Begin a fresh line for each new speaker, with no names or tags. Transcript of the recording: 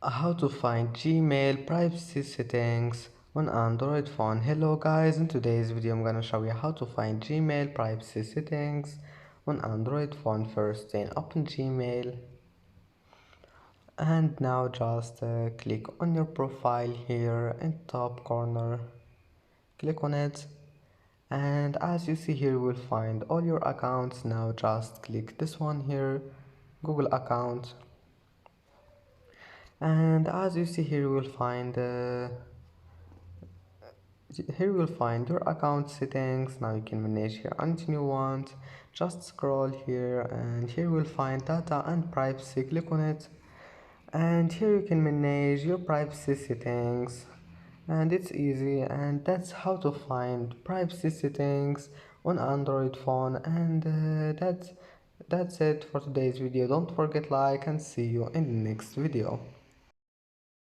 How to find Gmail privacy settings on Android phone. Hello guys, in today's video I'm gonna show you how to find Gmail privacy settings on Android phone. First then open Gmail, and now just click on your profile here in top corner. Click on it, and as you see here you will find all your accounts. Now just click this one here, Google account, and as you see here you will find here you will find your account settings. Now you can manage here anything you want. Just scroll here, and here you will find data and privacy. Click on it, and here you can manage your privacy settings, and it's easy. And that's how to find privacy settings on Android phone. And that's it for today's video. Don't forget like, and see you in the next video.